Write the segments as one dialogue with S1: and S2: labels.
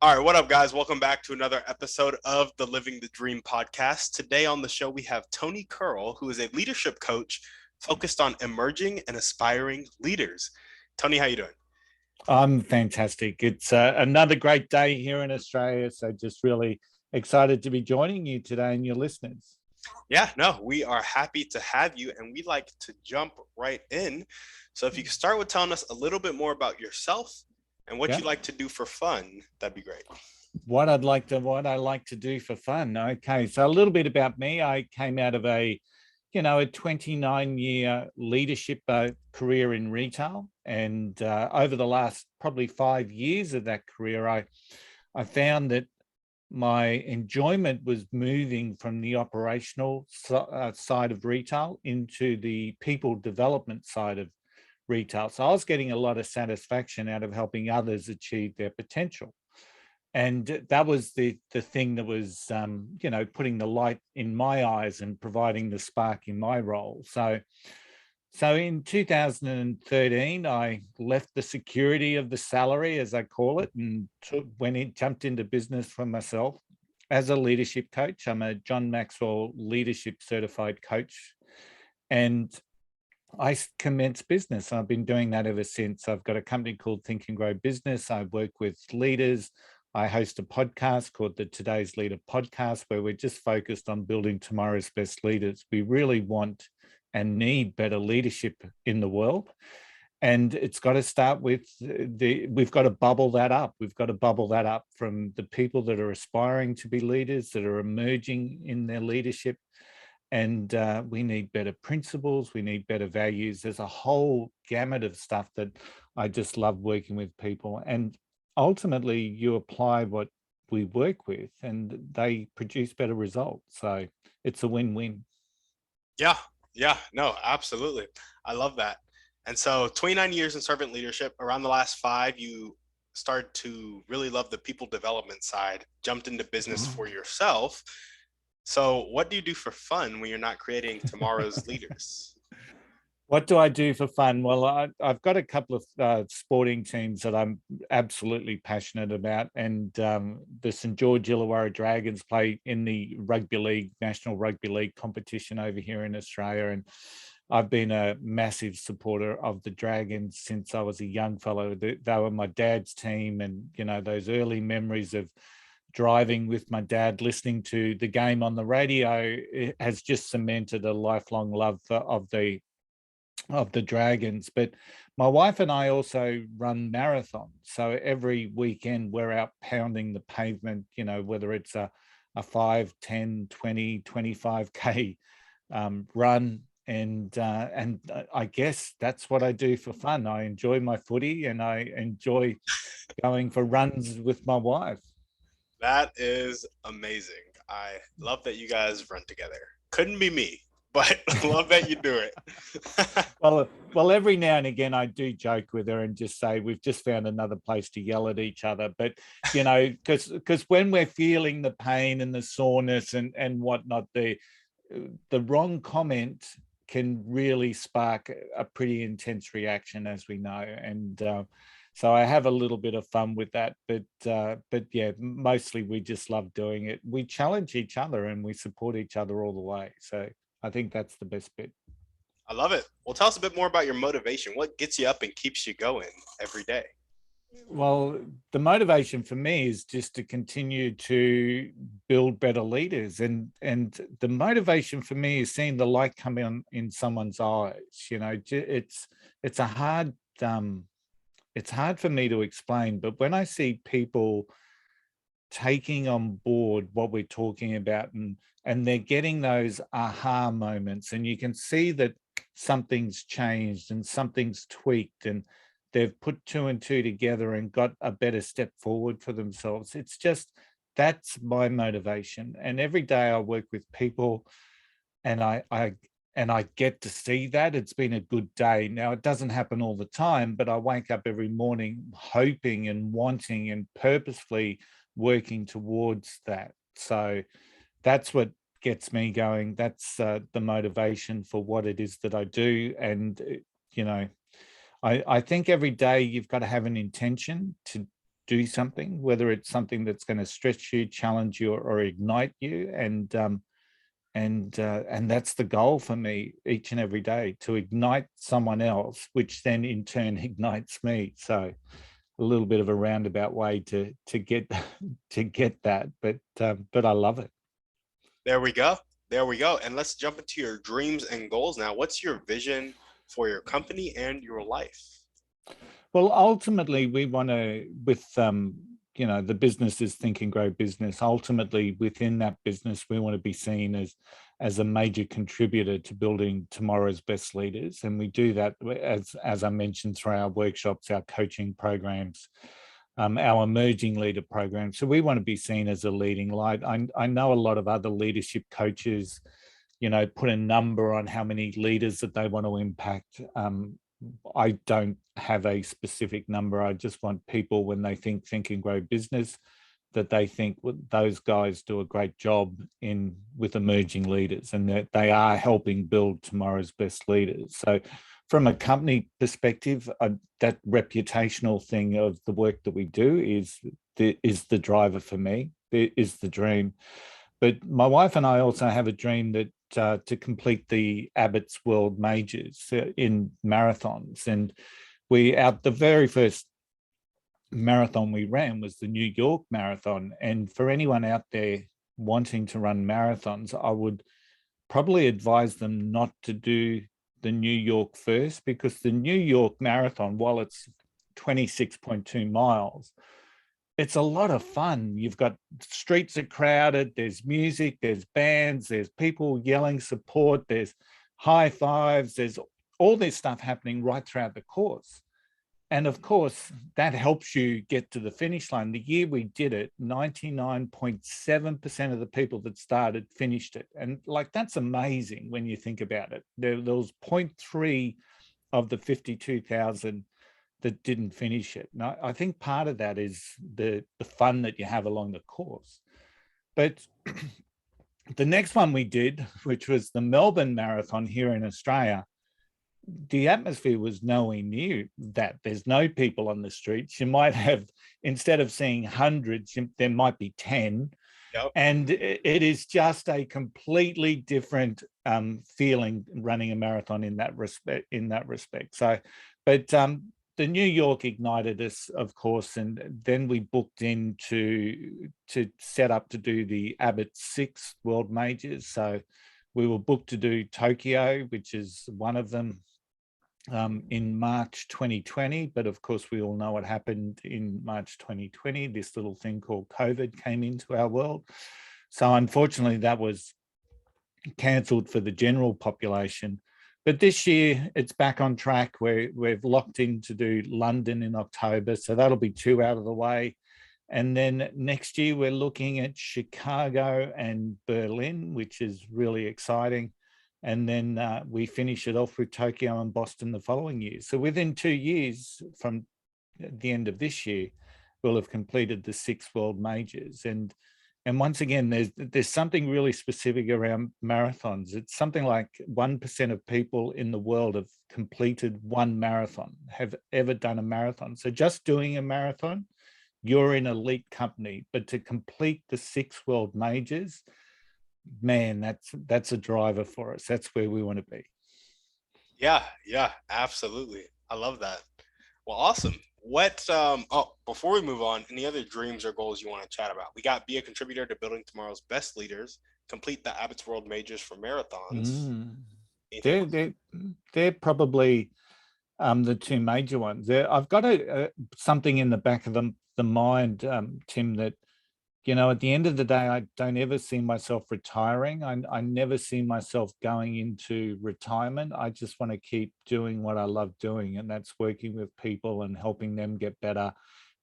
S1: All right, what up, guys? Welcome back to another episode of the Living the Dream podcast. Today on the show, we have Tony Curl, who is a leadership coach focused on emerging and aspiring leaders. Tony, how you doing?
S2: I'm fantastic. It's another great day here in Australia. So just really excited to be joining you today and your listeners.
S1: Yeah, no, we are happy to have you, and we'd like to jump right in. So if you could start with telling us a little bit more about yourself and what
S2: Yeah.
S1: you like to do for fun, that'd be great.
S2: What I like to do for fun. Okay, so a little bit about me. I came out of a 29-year leadership career in retail, and over the last probably 5 years of that career, I found that my enjoyment was moving from the operational side of retail into the people development side of retail. So I was getting a lot of satisfaction out of helping others achieve their potential. And that was the thing that was, putting the light in my eyes and providing the spark in my role. So in 2013, I left the security of the salary, as I call it, and jumped into business for myself as a leadership coach. I'm a John Maxwell leadership certified coach, and I commenced business. I've been doing that ever since. I've got a company called Think and Grow Business. I work with leaders. I host a podcast called the Today's Leader Podcast, where we're just focused on building tomorrow's best leaders. We really want and need better leadership in the world. And it's got to start with we've got to bubble that up. We've got to bubble that up from the people that are aspiring to be leaders, that are emerging in their leadership. And we need better principles. We need better values. There's a whole gamut of stuff that I just love working with people. And ultimately, you apply what we work with and they produce better results. So it's a win-win.
S1: Yeah, no, absolutely. I love that. And so 29 years in servant leadership, around the last 5, you started to really love the people development side, jumped into business for yourself. So what do you do for fun when you're not creating tomorrow's leaders?
S2: What do I do for fun? Well, I've got a couple of sporting teams that I'm absolutely passionate about. And the St. George Illawarra Dragons play in the rugby league, national rugby league competition over here in Australia. And I've been a massive supporter of the Dragons since I was a young fellow. They were my dad's team. And, those early memories of driving with my dad, listening to the game on the radio, it has just cemented a lifelong love of the Dragons. But my wife and I also run marathons. So every weekend we're out pounding the pavement, whether it's a 5, 10, 20, 25K run. And I guess that's what I do for fun. I enjoy my footy and I enjoy going for runs with my wife.
S1: That is amazing. I love that you guys run together. Couldn't be me, but love that you do it.
S2: Well, every now and again I do joke with her and just say we've just found another place to yell at each other. But because when we're feeling the pain and the soreness and whatnot, the wrong comment can really spark a pretty intense reaction, as we know. And so I have a little bit of fun with that, but yeah, mostly we just love doing it. We challenge each other and we support each other all the way. So I think that's the best bit.
S1: I love it. Well, tell us a bit more about your motivation. What gets you up and keeps you going every day?
S2: Well, the motivation for me is just to continue to build better leaders, and the motivation for me is seeing the light come in someone's eyes. It's a hard it's hard for me to explain, but when I see people taking on board what we're talking about and they're getting those aha moments, and you can see that something's changed and something's tweaked and they've put 2 and 2 together and got a better step forward for themselves. It's just, that's my motivation. And every day I work with people and I get to see that. It's been a good day. Now, it doesn't happen all the time, but I wake up every morning hoping and wanting and purposefully working towards that. So that's what gets me going. That's the motivation for what it is that I do. And, I think every day you've got to have an intention do something, whether it's something that's going to stretch you, challenge you, or ignite you. And that's the goal for me each and every day, to ignite someone else, which then in turn ignites me. So a little bit of a roundabout way to get to get that, but I love it.
S1: There we go. There we go. And let's jump into your dreams and goals now. What's your vision for your company and your life?
S2: Well, ultimately, we want to, with the business is Think and Grow Business. Ultimately, within that business, we want to be seen as a major contributor to building tomorrow's best leaders, and we do that as I mentioned through our workshops, our coaching programs, our emerging leader program. So we want to be seen as a leading light. I know a lot of other leadership coaches, put a number on how many leaders that they want to impact. I don't have a specific number. I just want people, when they think and grow business, that they think those guys do a great job with emerging leaders, and that they are helping build tomorrow's best leaders. So from a company perspective, that reputational thing of the work that we do is the driver for me, is the dream. But my wife and I also have a dream that to complete the Abbott's World Majors in marathons. And the very first marathon we ran was the New York Marathon. And for anyone out there wanting to run marathons, I would probably advise them not to do the New York first, because the New York Marathon, while it's 26.2 miles, it's a lot of fun. You've got streets are crowded, there's music, there's bands, there's people yelling support, there's high fives, there's all this stuff happening right throughout the course. And of course, that helps you get to the finish line. The year we did it, 99.7% of the people that started finished it. And that's amazing when you think about it. There was 0.3 of the 52,000 that didn't finish it. Now, I think part of that is the fun that you have along the course. But the next one we did, which was the Melbourne Marathon here in Australia, the atmosphere was nowhere near that. There's no people on the streets. You might have, instead of seeing hundreds, there might be 10.
S1: Yep.
S2: And it is just a completely different feeling running a marathon in that respect. So, but the New York ignited us, of course, and then we booked in to set up to do the Abbot 6 World Majors. So we were booked to do Tokyo, which is one of them, in March 2020. But of course, we all know what happened in March 2020. This little thing called COVID came into our world. So unfortunately, that was cancelled for the general population. But this year, it's back on track. We've locked in to do London in October, so that'll be 2 out of the way. And then next year, we're looking at Chicago and Berlin, which is really exciting. And then we finish it off with Tokyo and Boston the following year. So within 2 years from the end of this year, we'll have completed the 6 World Majors. And once again, there's something really specific around marathons. It's something like 1% of people in the world have completed one marathon, have ever done a marathon. So just doing a marathon, you're in elite company. But to complete the 6 World Majors, man, that's a driver for us. That's where we want to be.
S1: Yeah, absolutely. I love that. Well, awesome. Before we move on, any other dreams or goals you want to chat about? We got be a contributor to building tomorrow's best leaders, complete the Abbott's World Majors for marathons.
S2: They're probably the two major ones. I've got something in the back of the mind, Tim, that at the end of the day, I don't ever see myself retiring. I never see myself going into retirement. I just want to keep doing what I love doing, and that's working with people and helping them get better,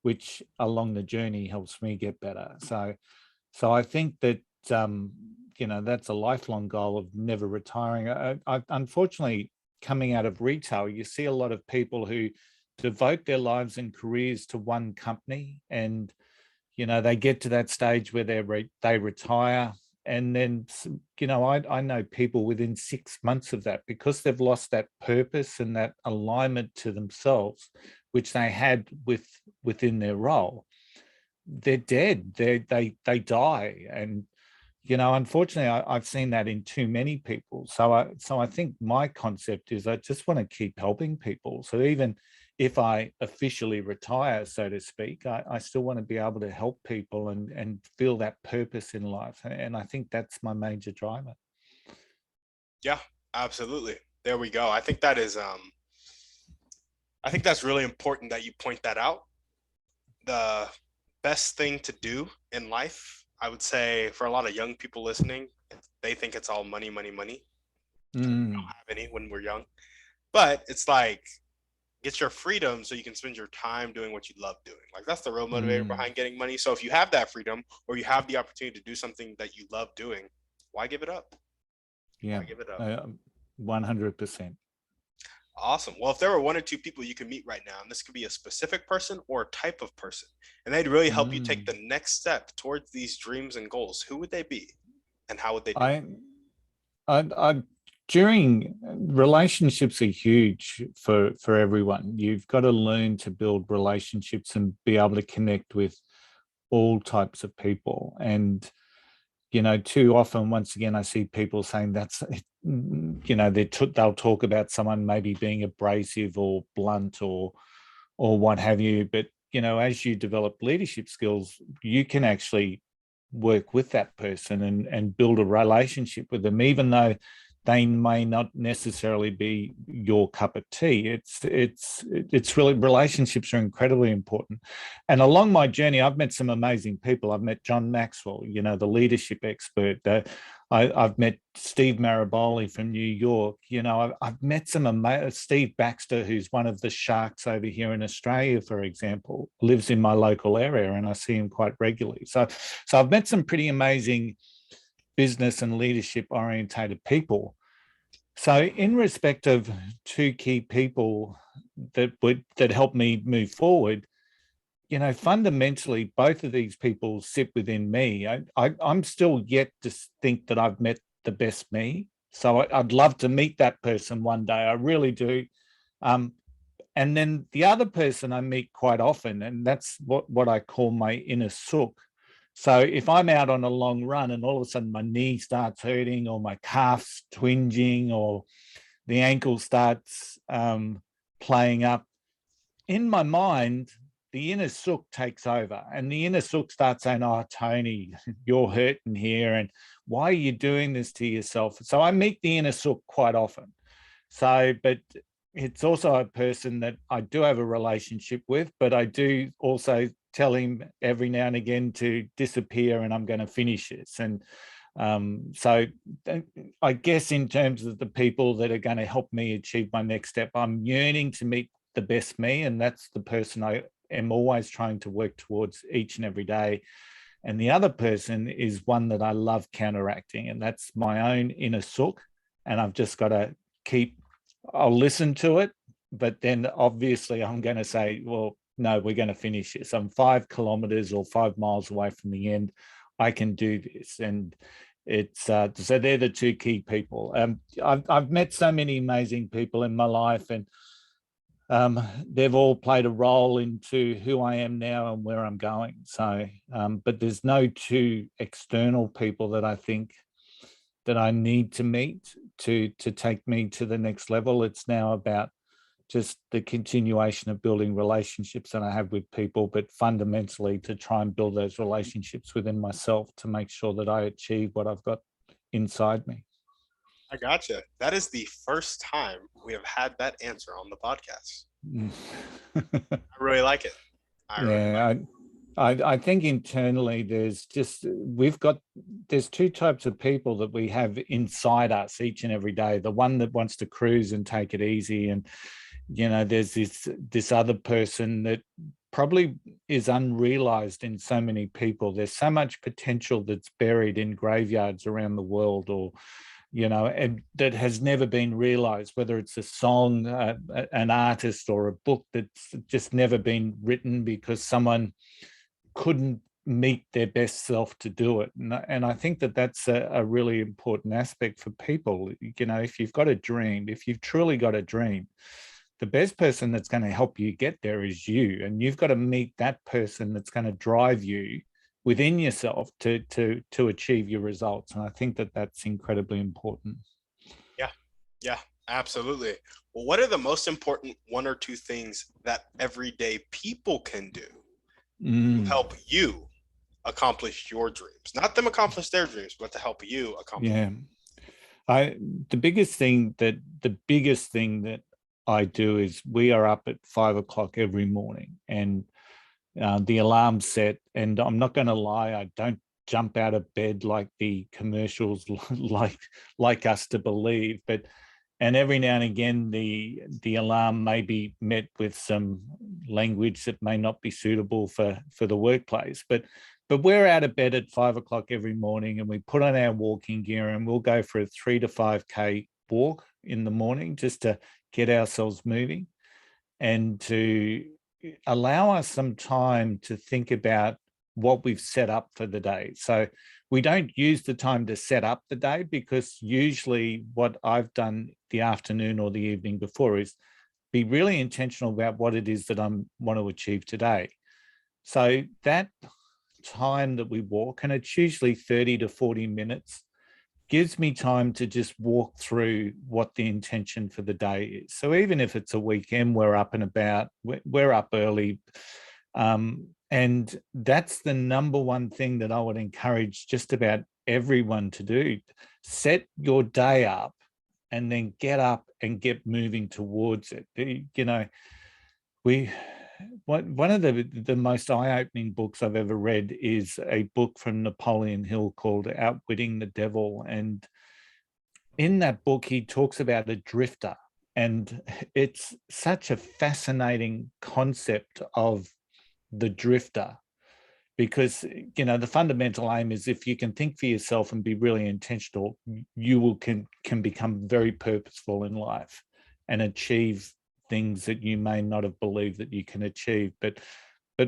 S2: which along the journey helps me get better. So I think that, that's a lifelong goal of never retiring. I unfortunately, coming out of retail, you see a lot of people who devote their lives and careers to one company, and they get to that stage where they retire, and then I know people within 6 months of that, because they've lost that purpose and that alignment to themselves, which they had within their role. they're dead. They die. And, unfortunately, I've seen that in too many people. So I think my concept is I just want to keep helping people. So even if I officially retire, so to speak, I still want to be able to help people and feel that purpose in life. And I think that's my major driver.
S1: Yeah, absolutely. There we go. I think that's really important that you point that out. The best thing to do in life, I would say, for a lot of young people listening, they think it's all money, money, money. We don't
S2: Mm,
S1: have any when we're young, but it's like get your freedom so you can spend your time doing what you love doing. Like that's the real motivator
S2: mm,
S1: behind getting money. So if you have that freedom or you have the opportunity to do something that you love doing, why give it up?
S2: yeah,
S1: Why give it up?
S2: 100%.
S1: Awesome. Well, if there were one or two people you can meet right now, and this could be a specific person or a type of person, and they'd really help you take
S2: Mm.
S1: the next step towards these dreams and goals, who would they be and how would they do it?
S2: I, I during relationships are huge for everyone. You've got to learn to build relationships and be able to connect with all types of people. And too often, once again, I see people saying they'll talk about someone maybe being abrasive or blunt or what have you. But as you develop leadership skills, you can actually work with that person and build a relationship with them, even though they may not necessarily be your cup of tea. It's really, relationships are incredibly important. And along my journey, I've met some amazing people. I've met John Maxwell, the leadership expert. I've met Steve Maraboli from New York. I've met Steve Baxter, who's one of the sharks over here in Australia, for example, lives in my local area, and I see him quite regularly. So I've met some pretty amazing business and leadership orientated people. So in respect of two key people that helped me move forward, fundamentally, both of these people sit within me. I'm still yet to think that I've met the best me. So I'd love to meet that person one day. I really do. Um, and then the other person I meet quite often, and that's what I call my inner sook. So if I'm out on a long run and all of a sudden my knee starts hurting or my calf's twinging or the ankle starts playing up, in my mind, the inner sook takes over and the inner sook starts saying, "Oh, Tony, you're hurting here. And why are you doing this to yourself?" So I meet the inner sook quite often. So, but it's also a person that I do have a relationship with, but I do also tell him every now and again to disappear and I'm going to finish this. And so I guess in terms of the people that are going to help me achieve my next step, I'm yearning to meet the best me. And that's the person I am always trying to work towards each and every day. And the other person is one that I love counteracting, and that's my own inner sook. And I've just got to I'll listen to it, but then obviously I'm going to say, well, no, we're going to finish this. I'm 5 kilometers or 5 miles away from the end. I can do this. And it's so they're the two key people. I've met so many amazing people in my life, and they've all played a role into who I am now and where I'm going. So, but there's no two external people that I think that I need to meet to take me to the next level. It's now about just the continuation of building relationships that I have with people, but fundamentally to try and build those relationships within myself to make sure that I achieve what I've got inside me.
S1: I gotcha. That is the first time we have had that answer on the podcast. I really like it. I really like
S2: Yeah, I think internally there's two types of people that we have inside us each and every day. The one that wants to cruise and take it easy, and there's this other person that probably is unrealized in so many people. There's so much potential that's buried in graveyards around the world, or and that has never been realized, whether it's a song, an artist, or a book that's just never been written because someone couldn't meet their best self to do it. And I think that that's a really important aspect for people. If you've got a dream, if you've truly got a dream, the best person that's going to help you get there is you, and you've got to meet that person that's going to drive you within yourself to achieve your results. And I think that that's incredibly important.
S1: Yeah, yeah, absolutely. Well, what are the most important one or two things that everyday people can do to
S2: Mm,
S1: help you accomplish your dreams? Not them accomplish their dreams, but to help you accomplish.
S2: yeah. I the biggest thing that I do is we are up at 5 o'clock every morning, and the alarm set. And I'm not going to lie, I don't jump out of bed like the commercials like us to believe, but and every now and again the alarm may be met with some language that may not be suitable for the workplace, but we're out of bed at 5 o'clock every morning, and we put on our walking gear and we'll go for a 3 to 5K walk in the morning just to get ourselves moving and to allow us some time to think about what we've set up for the day. So we don't use the time to set up the day, because usually what I've done the afternoon or the evening before is be really intentional about what it is that I want to achieve today. So that time that we walk, and it's usually 30 to 40 minutes, gives me time to just walk through what the intention for the day is. So even if it's a weekend, we're up and about, we're up early. And that's the number one thing that I would encourage just about everyone to do. Set your day up and then get up and get moving towards it. You know, one of the most eye-opening books I've ever read is a book from Napoleon Hill called Outwitting the Devil. And in that book, he talks about a drifter. And it's such a fascinating concept of the drifter, because, you know, the fundamental aim is if you can think for yourself and be really intentional, you will can become very purposeful in life and achieve things that you may not have believed that you can achieve. But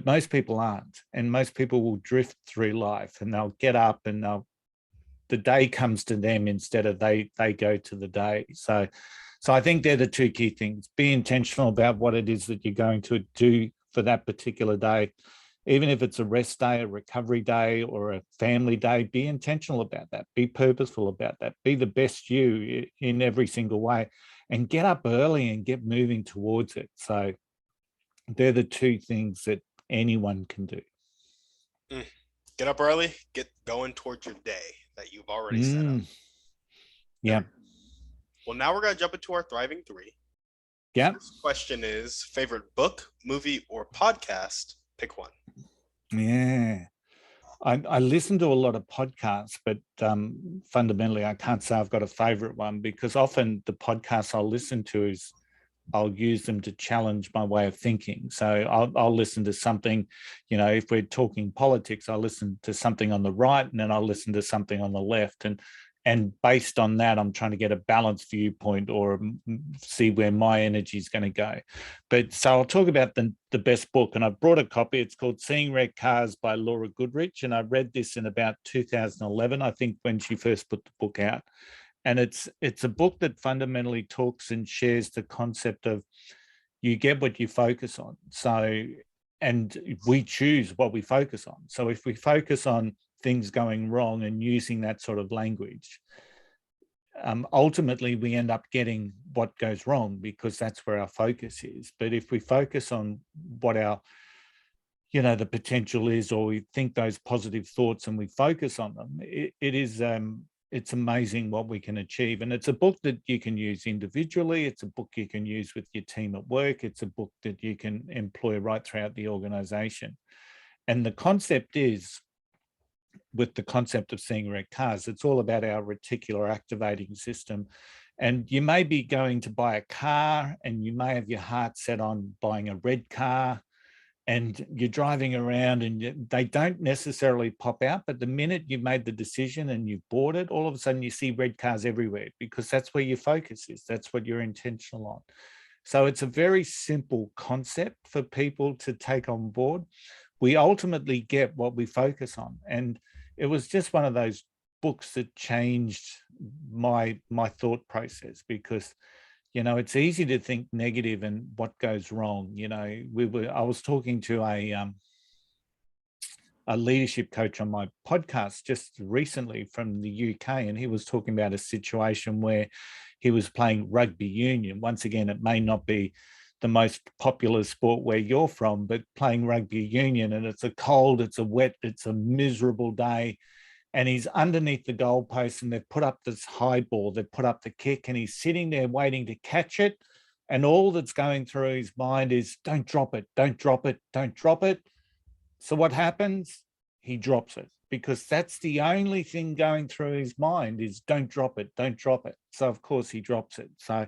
S2: most people aren't, and most people will drift through life, and they'll get up and the day comes to them instead of they go to the day. So I think they're the two key things. Be intentional about what it is that you're going to do for that particular day. Even if it's a rest day, a recovery day, or a family day, be intentional about that. Be purposeful about that. Be the best you in every single way, and get up early and get moving towards it. So they're the two things that anyone can do.
S1: Mm. Get up early, get going towards your day that you've already set up.
S2: Mm, yeah.
S1: Well, now we're going to jump into our Thriving Three.
S2: Yeah.
S1: First question is favorite book, movie, or podcast? Pick one.
S2: Yeah. I listen to a lot of podcasts, but fundamentally, I can't say I've got a favorite one, because often the podcasts I'll listen to is I'll use them to challenge my way of thinking. So I'll listen to something, you know, if we're talking politics, I'll listen to something on the right, and then I'll listen to something on the left. And based on that, I'm trying to get a balanced viewpoint or see where my energy is going to go. But so I'll talk about the best book, and I've brought a copy. It's called Seeing Red Cars by Laura Goodrich. And I read this in about 2011, I think, when she first put the book out. And it's a book that fundamentally talks and shares the concept of you get what you focus on. So, and we choose what we focus on. So if we focus on things going wrong and using that sort of language, ultimately we end up getting what goes wrong, because that's where our focus is. But if we focus on what our, you know, the potential is, or we think those positive thoughts and we focus on them, it is it's amazing what we can achieve. And it's a book that you can use individually. It's a book you can use with your team at work. It's a book that you can employ right throughout the organization. And the concept is, with the concept of seeing red cars, it's all about our reticular activating system. And you may be going to buy a car, and you may have your heart set on buying a red car, and you're driving around and they don't necessarily pop out, but the minute you've made the decision and you've bought it, all of a sudden you see red cars everywhere, because that's where your focus is. That's what you're intentional on. So it's a very simple concept for people to take on board. We ultimately get what we focus on. And it was just one of those books that changed my thought process, because it's easy to think negative and what goes wrong. I was talking to a leadership coach on my podcast just recently from the UK, and he was talking about a situation where he was playing rugby union. Once again, it may not be the most popular sport where you're from, but playing rugby union, and it's a cold, it's a wet, it's a miserable day, and he's underneath the goalpost, and they've put up this high ball, they've put up the kick, and he's sitting there waiting to catch it. And all that's going through his mind is, don't drop it, don't drop it, don't drop it. So what happens? He drops it, because that's the only thing going through his mind is, don't drop it, don't drop it. So of course he drops it. So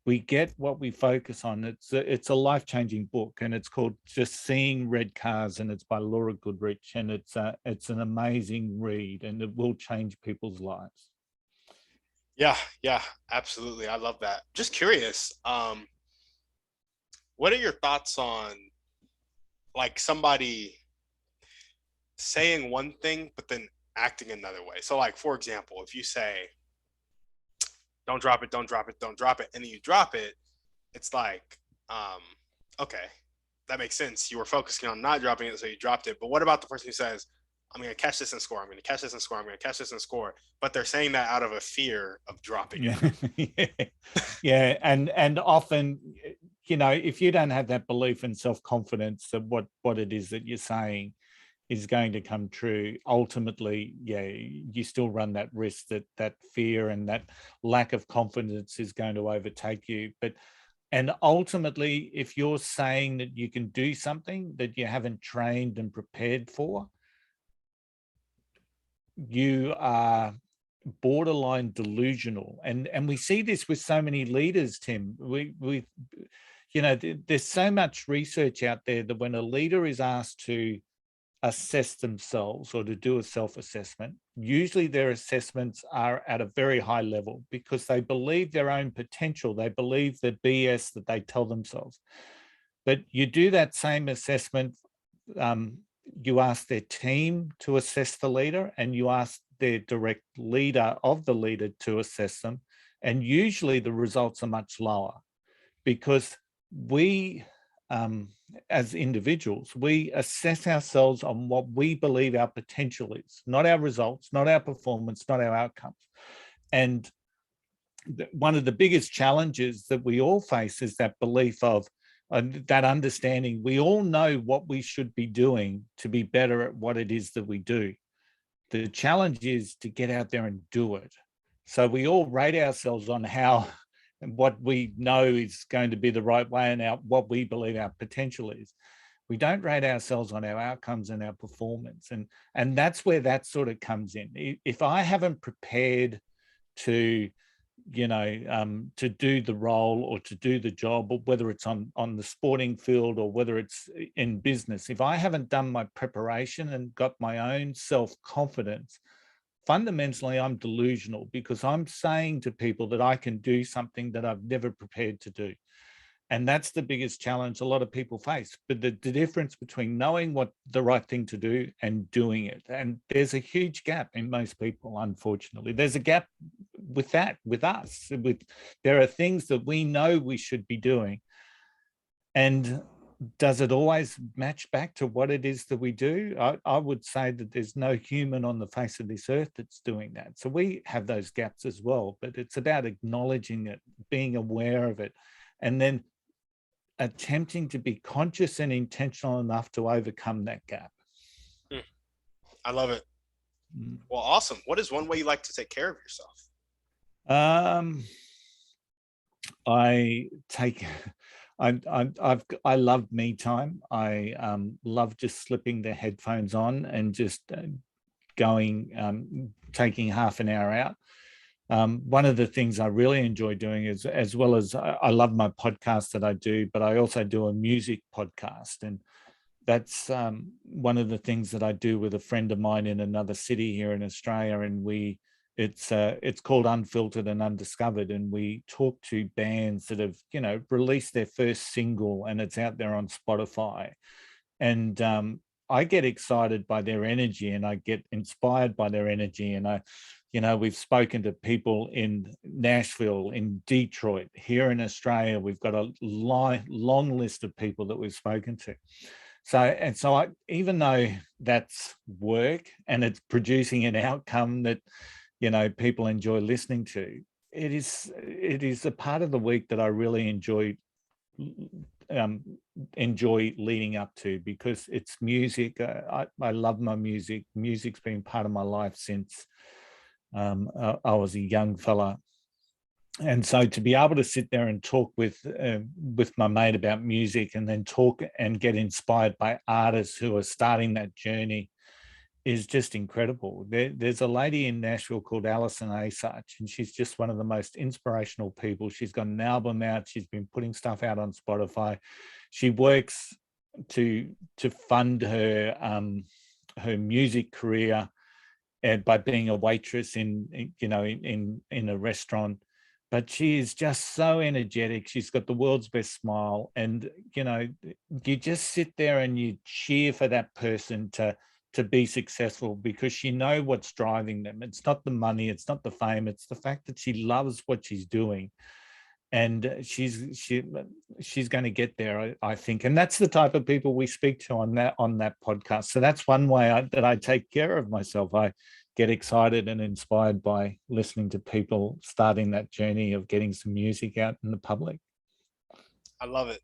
S2: we get what we focus on. It's a life-changing book, and it's called Just Seeing Red Cars, and it's by Laura Goodrich, and it's an amazing read, and it will change people's lives.
S1: Yeah, absolutely. I love that. Just curious, what are your thoughts on like somebody saying one thing but then acting another way? So like, for example, if you say, don't drop it, don't drop it, don't drop it, and then you drop it, it's like, okay, that makes sense. You were focusing on not dropping it, so you dropped it. But what about the person who says, I'm going to catch this and score, I'm going to catch this and score, I'm going to catch this and score, but they're saying that out of a fear of dropping
S2: it? Yeah. And often, if you don't have that belief and self-confidence that what it is that you're saying is going to come true, ultimately, you still run that risk that fear and that lack of confidence is going to overtake you. And ultimately, if you're saying that you can do something that you haven't trained and prepared for, you are borderline delusional. And we see this with so many leaders, Tim. There's so much research out there that when a leader is asked to assess themselves or to do a self-assessment, usually their assessments are at a very high level because they believe their own potential. They believe the BS that they tell themselves. But you do that same assessment, you ask their team to assess the leader, and you ask their direct leader of the leader to assess them. And usually the results are much lower because we, as individuals, we assess ourselves on what we believe our potential is, not our results, not our performance, not our outcomes. And one of the biggest challenges that we all face is that belief of that understanding. We all know what we should be doing to be better at what it is that we do. The challenge is to get out there and do it. So we all rate ourselves on how and what we know is going to be the right way and what we believe our potential is. We don't rate ourselves on our outcomes and our performance. And that's where that sort of comes in. If I haven't prepared to, to do the role or to do the job, or whether it's on the sporting field or whether it's in business, if I haven't done my preparation and got my own self-confidence, fundamentally, I'm delusional because I'm saying to people that I can do something that I've never prepared to do. And that's the biggest challenge a lot of people face. But the difference between knowing what the right thing to do and doing it, and there's a huge gap in most people, unfortunately. There's a gap with us. There are things that we know we should be doing. And does it always match back to what it is that we do? I would say that there's no human on the face of this earth that's doing that. So we have those gaps as well, but it's about acknowledging it, being aware of it, and then attempting to be conscious and intentional enough to overcome that gap.
S1: I love it. Well, awesome. What is one way you like to take care of yourself?
S2: I love me time. I love just slipping the headphones on and just taking half an hour out. One of the things I really enjoy doing is, as well as I love my podcast that I do, but I also do a music podcast. And that's one of the things that I do with a friend of mine in another city here in Australia. And it's called Unfiltered and Undiscovered. And we talk to bands that have, released their first single and it's out there on Spotify. And I get excited by their energy and I get inspired by their energy. And we've spoken to people in Nashville, in Detroit, here in Australia. We've got a long list of people that we've spoken to. So even though that's work and it's producing an outcome that, people enjoy listening to, it is a part of the week that I really um, enjoy leading up to, because it's music. I love my music. Music's been part of my life since I was a young fella. And so to be able to sit there and talk with my mate about music, and then talk and get inspired by artists who are starting that journey, is just incredible. There's a lady in Nashville called Alison Asarch, and she's just one of the most inspirational people. She's got an album out. She's been putting stuff out on Spotify. She works to fund her music career, and by being a waitress in a restaurant. But she is just so energetic. She's got the world's best smile, and you just sit there and you cheer for that person to be successful, because you know what's driving them. It's not the money, it's not the fame, it's the fact that she loves what she's doing, and she's going to get there, I think. And that's the type of people we speak to on that podcast. So that's one way that I take care of myself. I get excited and inspired by listening to people starting that journey of getting some music out in the public.
S1: I love it.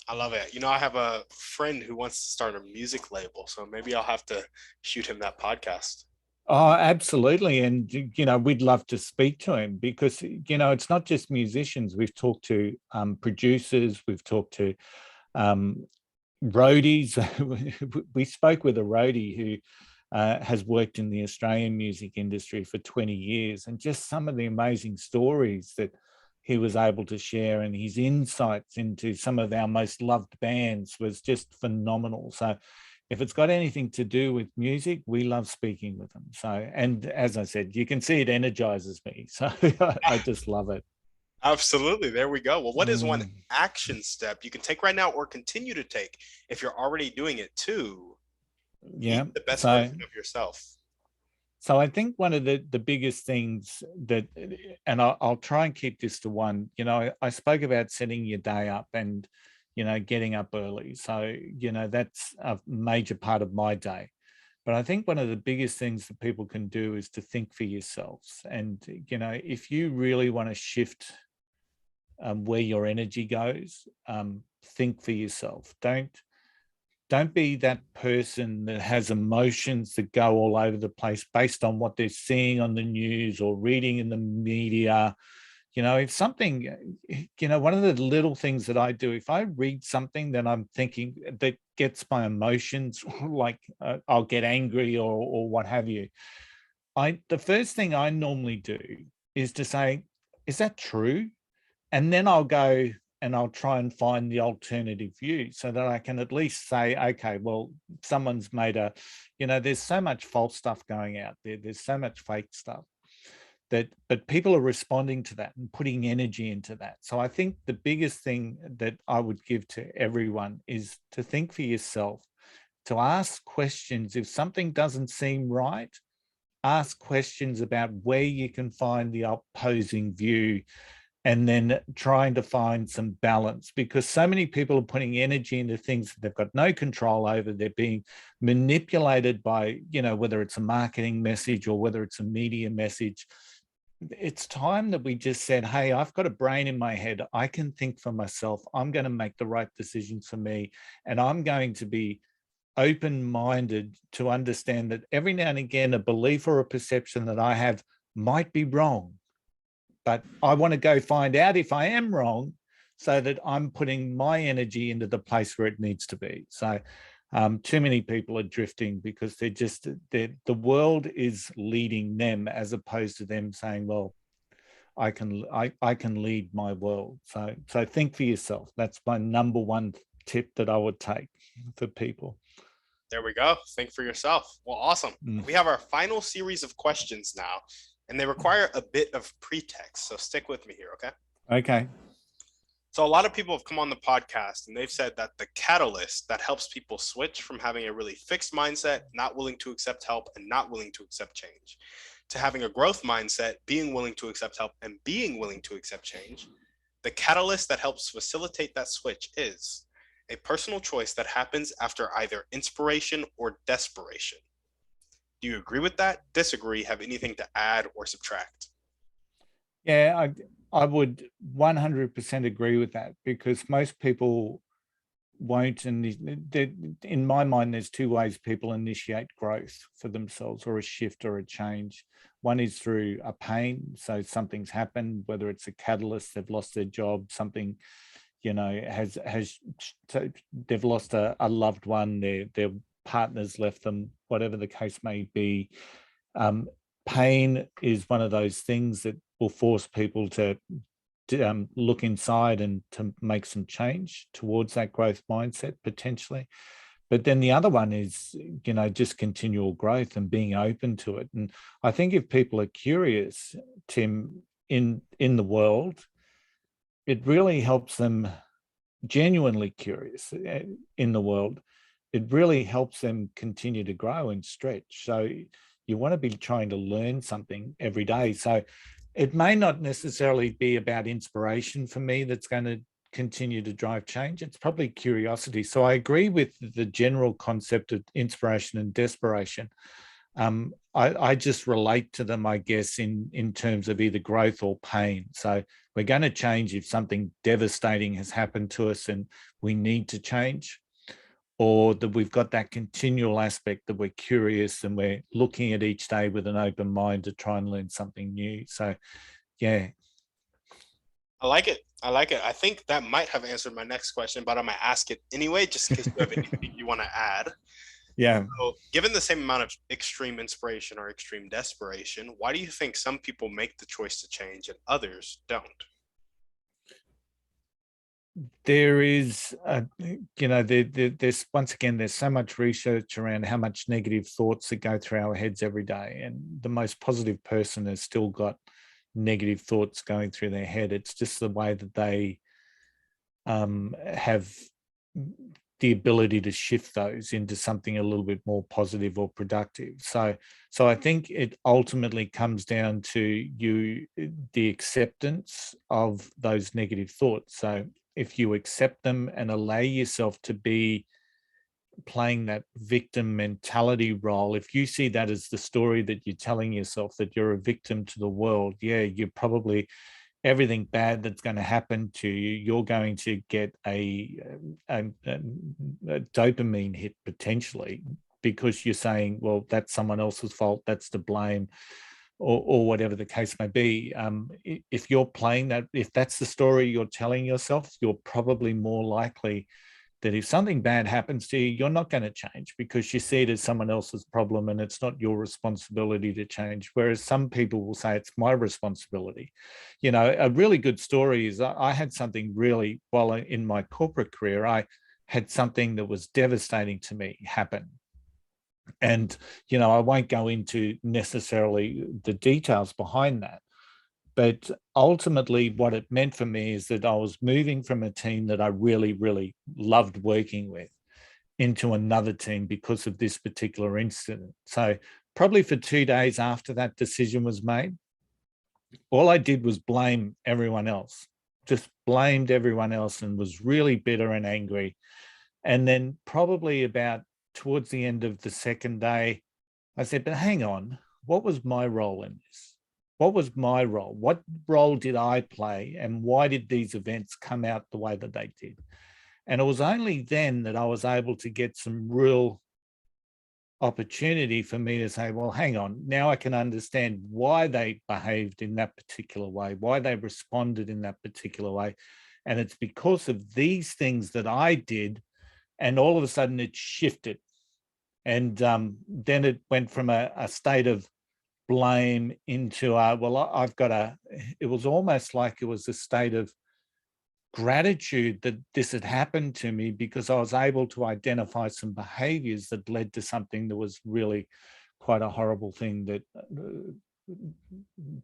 S1: I love it. I have a friend who wants to start a music label, so maybe I'll have to shoot him that podcast.
S2: Oh, absolutely. And, we'd love to speak to him, because, it's not just musicians. We've talked to producers, we've talked to roadies. We spoke with a roadie who has worked in the Australian music industry for 20 years, and just some of the amazing stories that he was able to share, and his insights into some of our most loved bands was just phenomenal. So if it's got anything to do with music, we love speaking with them. So, and as I said, you can see it energizes me. So I just love it.
S1: Absolutely. There we go. Well, what is one action step you can take right now, or continue to take, if you're already doing it, to be the best version of yourself?
S2: So I think one of the biggest things that, and I'll try and keep this to one, I spoke about setting your day up and, getting up early. So, that's a major part of my day. But I think one of the biggest things that people can do is to think for yourselves. And, if you really want to shift where your energy goes, think for yourself. Don't be that person that has emotions that go all over the place based on what they're seeing on the news or reading in the media. If something, one of the little things that I do, if I read something that I'm thinking that gets my emotions, like I'll get angry or what have you, the first thing I normally do is to say, is that true? And then I'll go and I'll try and find the alternative view, so that I can at least say, okay, well, someone's made there's so much false stuff going out there. There's so much fake stuff but people are responding to that and putting energy into that. So I think the biggest thing that I would give to everyone is to think for yourself, to ask questions. If something doesn't seem right, ask questions about where you can find the opposing view, and then trying to find some balance, because so many people are putting energy into things that they've got no control over. They're being manipulated by, whether it's a marketing message or whether it's a media message. It's time that we just said, hey, I've got a brain in my head. I can think for myself. I'm going to make the right decisions for me. And I'm going to be open-minded to understand that every now and again, a belief or a perception that I have might be wrong. But I want to go find out if I am wrong, so that I'm putting my energy into the place where it needs to be. So too many people are drifting because the world is leading them, as opposed to them saying, well, I can lead my world. So think for yourself. That's my number one tip that I would take for people.
S1: There we go. Think for yourself. Well, awesome. We have our final series of questions now, and they require a bit of pretext. So stick with me here, okay?
S2: Okay.
S1: So a lot of people have come on the podcast and they've said that the catalyst that helps people switch from having a really fixed mindset, not willing to accept help and not willing to accept change, to having a growth mindset, being willing to accept help and being willing to accept change, the catalyst that helps facilitate that switch is a personal choice that happens after either inspiration or desperation. Do you agree with that? Disagree? Have anything to add or subtract?
S2: Yeah, I would 100% agree with that, because most people won't. And in my mind, there's two ways people initiate growth for themselves, or a shift or a change. One is through a pain. So something's happened, whether it's a catalyst, they've lost their job, something, has they've lost a loved one, their partner's left them, whatever the case may be. Pain is one of those things that will force people to look inside and to make some change towards that growth mindset potentially. But then the other one is, just continual growth and being open to it. And I think if people are curious, Tim, in the world, it really helps them, genuinely curious in the world, it really helps them continue to grow and stretch. So you want to be trying to learn something every day. So it may not necessarily be about inspiration for me that's going to continue to drive change. It's probably curiosity. So I agree with the general concept of inspiration and desperation. I just relate to them, I guess, in terms of either growth or pain. So we're going to change if something devastating has happened to us and we need to change, or that we've got that continual aspect that we're curious and we're looking at each day with an open mind to try and learn something new. So, yeah.
S1: I like it. I like it. I think that might have answered my next question, but I'm going to ask it anyway, just in case you have anything you want to add.
S2: Yeah.
S1: So, given the same amount of extreme inspiration or extreme desperation, why do you think some people make the choice to change and others don't?
S2: There is, there's, once again, there's so much research around how much negative thoughts that go through our heads every day. And the most positive person has still got negative thoughts going through their head. It's just the way that they have the ability to shift those into something a little bit more positive or productive. So I think it ultimately comes down to the acceptance of those negative thoughts. So if you accept them and allow yourself to be playing that victim mentality role, if you see that as the story that you're telling yourself, that you're a victim to the world, yeah, you're probably, everything bad that's going to happen to you, you're going to get a dopamine hit potentially, because you're saying, well, that's someone else's fault, that's to blame, or whatever the case may be. If you're playing that, if that's the story you're telling yourself, you're probably more likely that if something bad happens to you, you're not going to change, because you see it as someone else's problem and it's not your responsibility to change. Whereas some people will say it's my responsibility. A really good story is I had something really, while in my corporate career, I had something that was devastating to me happen. And, I won't go into necessarily the details behind that. But ultimately, what it meant for me is that I was moving from a team that I really, really loved working with into another team because of this particular incident. So probably for 2 days after that decision was made, all I did was blame everyone else, just blamed everyone else, and was really bitter and angry. And then probably about towards the end of the second day, I said, but hang on, what was my role in this? What was my role? What role did I play? And why did these events come out the way that they did? And it was only then that I was able to get some real opportunity for me to say, well, hang on, now I can understand why they behaved in that particular way, why they responded in that particular way. And it's because of these things that I did. And all of a sudden it shifted. And then it went from a state of blame into it was almost like it was a state of gratitude that this had happened to me, because I was able to identify some behaviors that led to something that was really quite a horrible thing that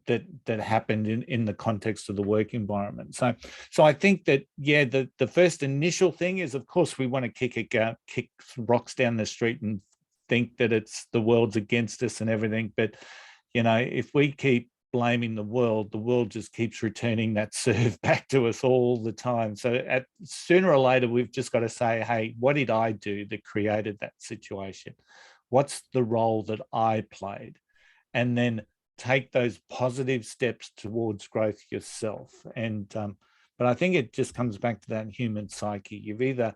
S2: that happened in the context of the work environment. So I think that, yeah, the first initial thing is, of course, we want to kick rocks down the street and think that it's the world's against us and everything. But if we keep blaming the world just keeps returning that serve back to us all the time. So sooner or later, we've just got to say, hey, what did I do that created that situation? What's the role that I played? And then take those positive steps towards growth yourself. But I think it just comes back to that human psyche. You've either,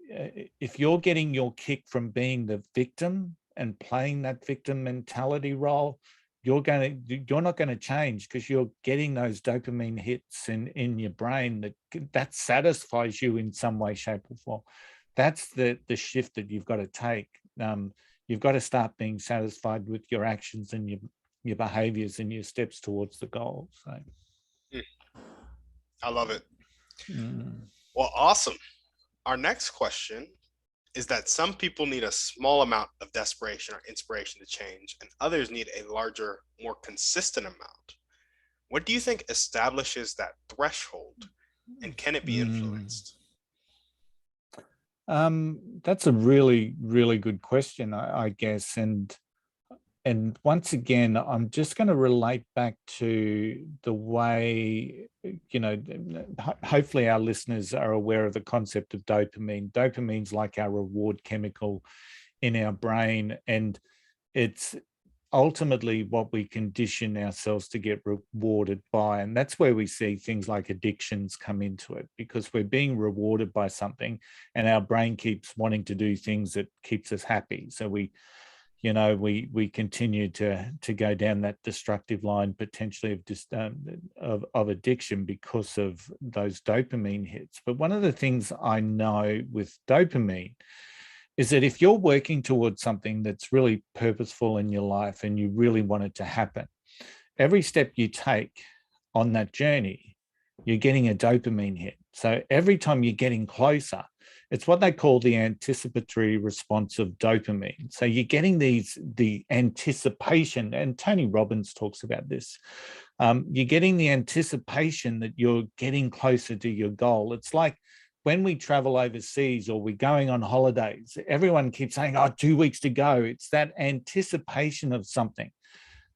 S2: if you're getting your kick from being the victim and playing that victim mentality role, you're not going to change, because you're getting those dopamine hits in your brain that satisfies you in some way, shape, or form. That's the shift that you've got to take. You've got to start being satisfied with your actions and your behaviors and your steps towards the goal. So
S1: I love it. Well, awesome. Our next question is that some people need a small amount of desperation or inspiration to change, and others need a larger, more consistent amount. What do you think establishes that threshold, and can it be influenced?
S2: That's a really, really good question, I guess. And once again, I'm just going to relate back to the way, hopefully our listeners are aware of the concept of dopamine. Dopamine's like our reward chemical in our brain, and it's ultimately what we condition ourselves to get rewarded by. And that's where we see things like addictions come into it, because we're being rewarded by something and our brain keeps wanting to do things that keeps us happy. So we continue to go down that destructive line, potentially of addiction, because of those dopamine hits. But one of the things I know with dopamine is that if you're working towards something that's really purposeful in your life and you really want it to happen, every step you take on that journey, you're getting a dopamine hit. So every time you're getting closer, it's what they call the anticipatory response of dopamine. So you're getting the anticipation, and Tony Robbins talks about this. You're getting the anticipation that you're getting closer to your goal. It's like when we travel overseas or we're going on holidays, everyone keeps saying, 2 weeks to go. It's that anticipation of something.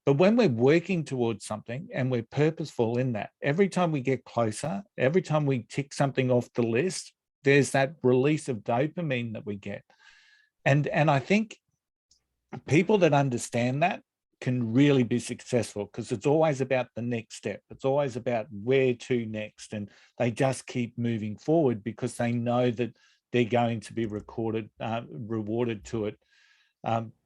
S2: But when we're working towards something and we're purposeful in that, every time we get closer, every time we tick something off the list, there's that release of dopamine that we get. And I think people that understand that can really be successful, because it's always about the next step. It's always about where to next. And they just keep moving forward because they know that they're going to be rewarded to it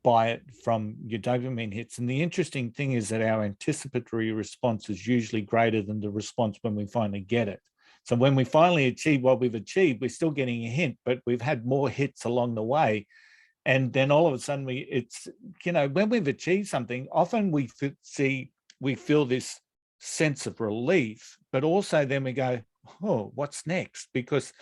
S2: by it from your dopamine hits. And the interesting thing is that our anticipatory response is usually greater than the response when we finally get it. So when we finally achieve what we've achieved, we're still getting a hint, but we've had more hits along the way. And then all of a sudden when we've achieved something, often we feel this sense of relief, but also then we go, oh, what's next? Because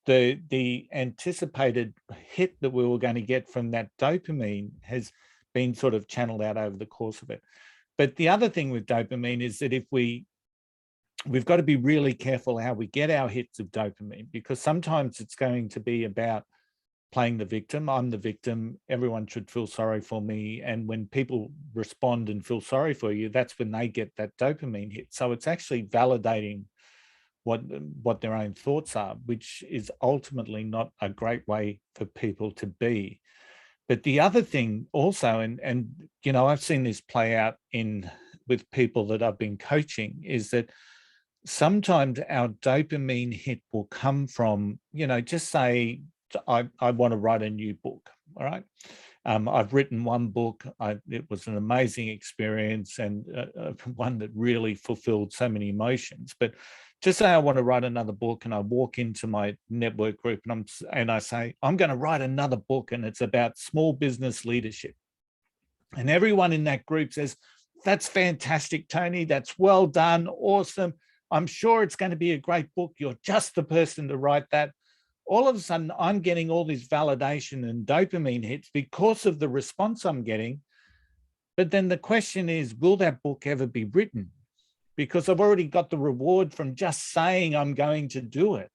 S2: the anticipated hit that we were going to get from that dopamine has been sort of channeled out over the course of it. But the other thing with dopamine is that we've got to be really careful how we get our hits of dopamine, because sometimes it's going to be about playing the victim. I'm the victim. Everyone should feel sorry for me. And when people respond and feel sorry for you, that's when they get that dopamine hit. So it's actually validating what their own thoughts are, which is ultimately not a great way for people to be. But the other thing also, and I've seen this play out with people that I've been coaching, is that sometimes our dopamine hit will come from, just say, I want to write a new book. All right. I've written one book. It was an amazing experience, and one that really fulfilled so many emotions. But just say I want to write another book, and I walk into my network group and I say, I'm going to write another book, and it's about small business leadership. And everyone in that group says, that's fantastic, Tony. That's well done. Awesome. I'm sure it's going to be a great book. You're just the person to write that. All of a sudden, I'm getting all this validation and dopamine hits because of the response I'm getting. But then the question is, will that book ever be written? Because I've already got the reward from just saying I'm going to do it.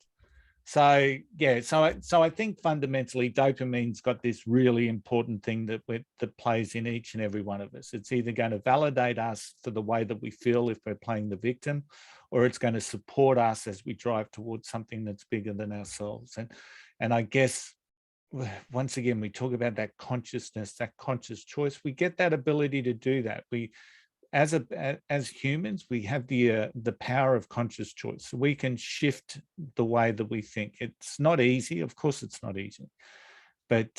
S2: So yeah, so I think fundamentally dopamine's got this really important thing that plays in each and every one of us. It's either going to validate us for the way that we feel if we're playing the victim, or it's going to support us as we drive towards something that's bigger than ourselves. And I guess once again we talk about that consciousness, that conscious choice. We get that ability to do that. We as humans, we have the power of conscious choice. We can shift the way that we think. It's not easy, of course, it's not easy, but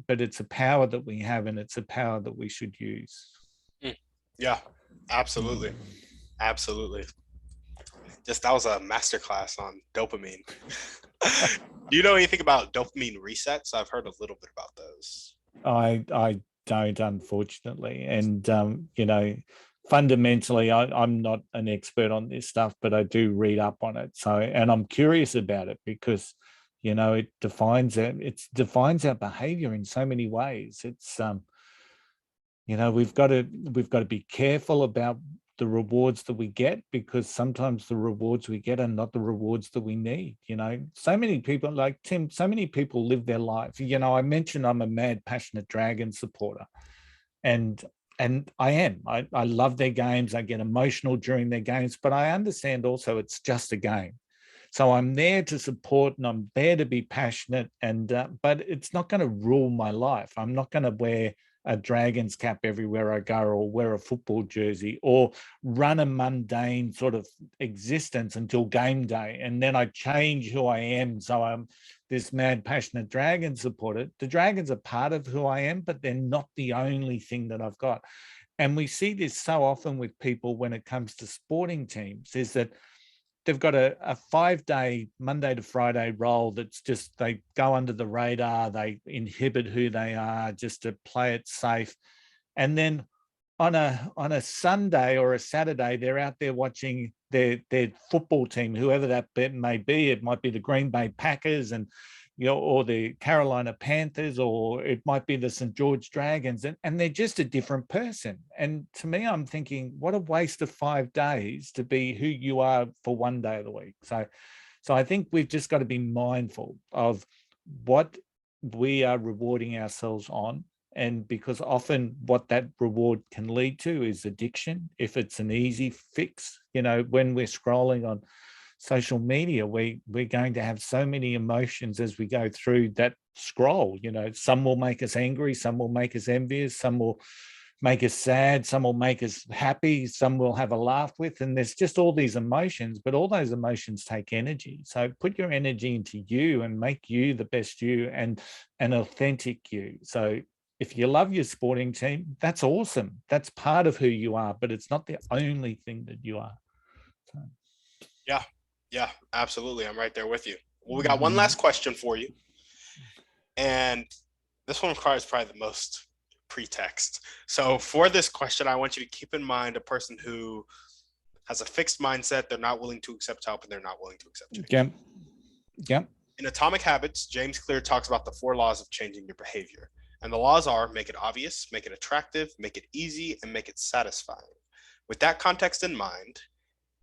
S2: it's a power that we have, and it's a power that we should use.
S1: Yeah, absolutely, absolutely. Just that was a masterclass on dopamine. Do you know anything about dopamine resets? I've heard a little bit about those.
S2: I don't, unfortunately, and fundamentally, I'm not an expert on this stuff, but I do read up on it. So, and I'm curious about it because, it defines our behavior in so many ways. It's we've got to be careful about the rewards that we get, because sometimes the rewards we get are not the rewards that we need. So many people, like Tim, so many people live their life. I mentioned I'm a mad, passionate Dragon supporter, and I am. I love their games. I get emotional during their games, but I understand also it's just a game. So I'm there to support, and I'm there to be passionate, but it's not going to rule my life. I'm not going to wear a Dragons cap everywhere I go, or wear a football jersey, or run a mundane sort of existence until game day, and then I change who I am. So I'm this mad, passionate Dragon supporter. The Dragons are part of who I am, but they're not the only thing that I've got. And we see this so often with people when it comes to sporting teams, is that they've got a 5-day Monday to Friday role that's just, they go under the radar, they inhibit who they are just to play it safe. And then on a Sunday or a Saturday, they're out there watching their football team, whoever that may be. It might be the Green Bay Packers, and or the Carolina Panthers, or it might be the St. George Dragons, and they're just a different person. And to me, I'm thinking, what a waste of 5 days to be who you are for one day of the week. So I think we've just got to be mindful of what we are rewarding ourselves on. And because often what that reward can lead to is addiction. If it's an easy fix, when we're scrolling on social media, we're going to have so many emotions as we go through that scroll. Some will make us angry, some will make us envious, some will make us sad, some will make us happy, some will have a laugh with, and there's just all these emotions, but all those emotions take energy. So put your energy into you and make you the best you, and an authentic you. So if you love your sporting team, that's awesome. That's part of who you are, but it's not the only thing that you are. So.
S1: Yeah, absolutely. I'm right there with you. Well, we got one last question for you. And this one requires probably the most pretext. So for this question, I want you to keep in mind a person who has a fixed mindset. They're not willing to accept help, and they're not willing to accept change.
S2: Yeah.
S1: In Atomic Habits, James Clear talks about the 4 laws of changing your behavior. And the laws are: make it obvious, make it attractive, make it easy, and make it satisfying. With that context in mind,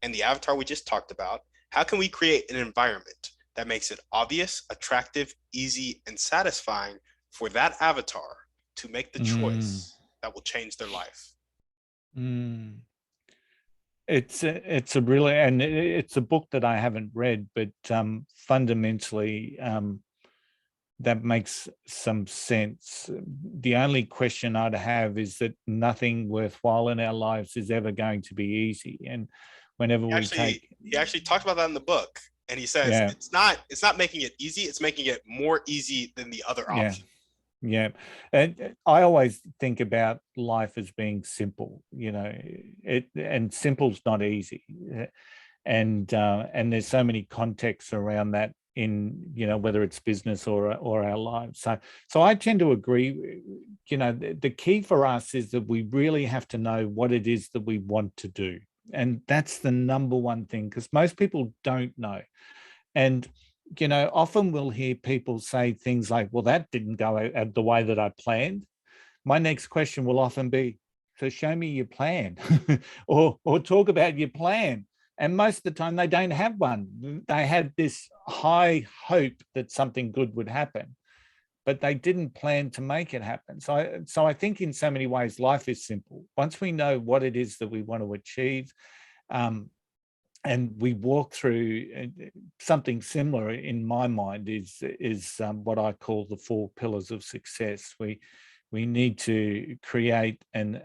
S1: and the avatar we just talked about, how can we create an environment that makes it obvious, attractive, easy, and satisfying for that avatar to make the choice that will change their life?
S2: It's a really, and it's a book that I haven't read, but fundamentally that makes some sense. The only question I'd have is that nothing worthwhile in our lives is ever going to be easy. And whenever
S1: he actually talked about that in the book, and he says it's not making it easy, it's making it more easy than the other option.
S2: Yeah. And I always think about life as being simple, and simple's not easy. And there's so many contexts around that in, whether it's business or our lives. So I tend to agree, the key for us is that we really have to know what it is that we want to do. And that's the number one thing, because most people don't know. And often we'll hear people say things like, well, that didn't go the way that I planned. My next question will often be, So show me your plan or talk about your plan. And most of the time they don't have one. They had this high hope that something good would happen, but they didn't plan to make it happen. So I think in so many ways, life is simple. Once we know what it is that we want to achieve, and we walk through something similar in my mind is what I call the 4 pillars of success. We need to create an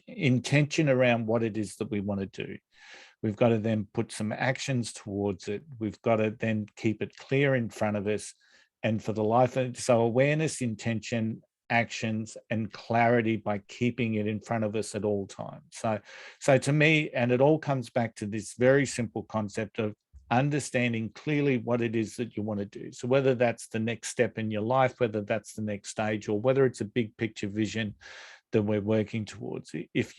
S2: intention around what it is that we want to do. We've got to then put some actions towards it. We've got to then keep it clear in front of us. And for the life of, so awareness, intention, actions, and clarity by keeping it in front of us at all times. So to me, and it all comes back to this very simple concept of understanding clearly what it is that you want to do. So whether that's the next step in your life, whether that's the next stage, or whether it's a big picture vision that we're working towards, if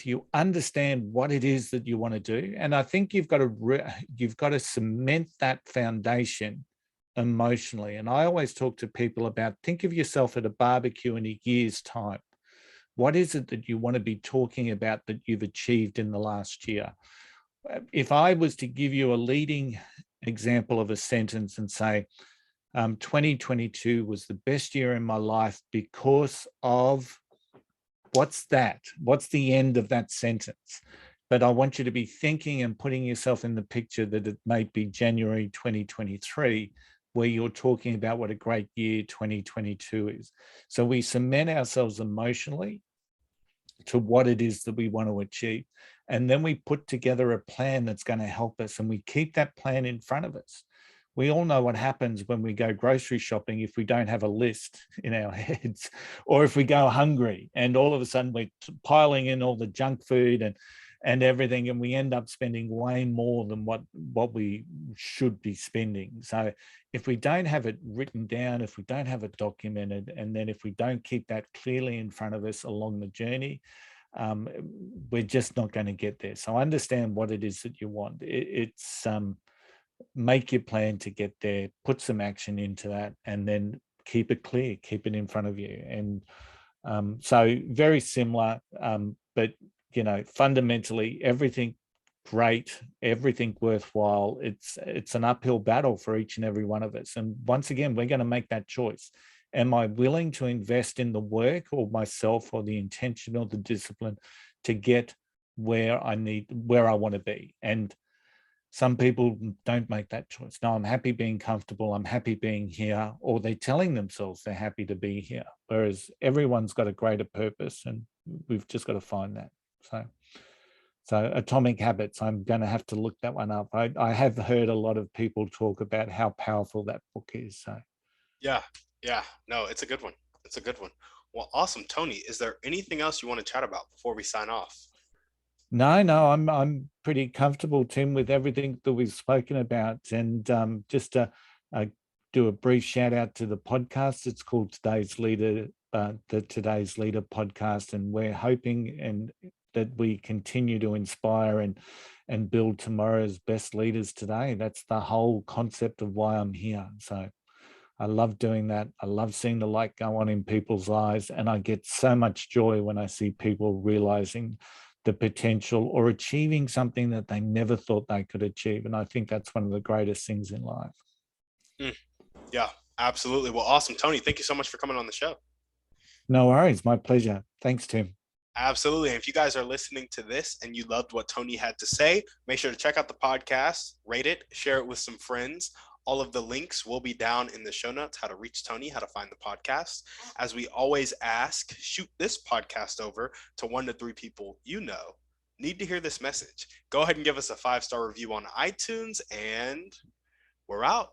S2: you understand what it is that you want to do, and I think you've got to cement that foundation emotionally. And I always talk to people about, think of yourself at a barbecue in a year's time. What is it that you want to be talking about that you've achieved in the last year? If I was to give you a leading example of a sentence and say, 2022 was the best year in my life because of, what's that? What's the end of that sentence? But I want you to be thinking and putting yourself in the picture that it may be January 2023, where you're talking about what a great year 2022 is. So we cement ourselves emotionally to what it is that we want to achieve. And then we put together a plan that's going to help us, and we keep that plan in front of us. We all know what happens when we go grocery shopping if we don't have a list in our heads, or if we go hungry and all of a sudden we're piling in all the junk food and everything, and we end up spending way more than what we should be spending. So if we don't have it written down, if we don't have it documented, and then if we don't keep that clearly in front of us along the journey, we're just not going to get there. So understand what it is that you want. It's make your plan to get there, put some action into that, and then keep it clear, keep it in front of you. And so very similar, but fundamentally everything great, everything worthwhile. It's an uphill battle for each and every one of us. And once again, we're going to make that choice. Am I willing to invest in the work or myself or the intention or the discipline to get where I want to be? And some people don't make that choice. No, I'm happy being comfortable. I'm happy being here, or they're telling themselves they're happy to be here. Whereas everyone's got a greater purpose, and we've just got to find that. So Atomic Habits, I'm going to have to look that one up. I have heard a lot of people talk about how powerful that book is. So
S1: Yeah. No, it's a good one. It's a good one. Well, awesome. Tony, is there anything else you want to chat about before we sign off?
S2: No, I'm pretty comfortable, Tim, with everything that we've spoken about. And just to do a brief shout out to the podcast. It's called Today's Leader, the Today's Leader podcast, and we're hoping and that we continue to inspire and build tomorrow's best leaders today. That's the whole concept of why I'm here. So I love doing that. I love seeing the light go on in people's eyes, and I get so much joy when I see people realizing the potential or achieving something that they never thought they could achieve. And I think that's one of the greatest things in life.
S1: Yeah, absolutely. Well, awesome. Tony, thank you so much for coming on the show.
S2: No worries. My pleasure. Thanks, Tim.
S1: Absolutely. And if you guys are listening to this and you loved what Tony had to say, make sure to check out the podcast, rate it, share it with some friends. All of the links will be down in the show notes, how to reach Tony, how to find the podcast. As we always ask, shoot this podcast over to 1 to 3 people you know need to hear this message. Go ahead and give us a 5-star review on iTunes, and we're out.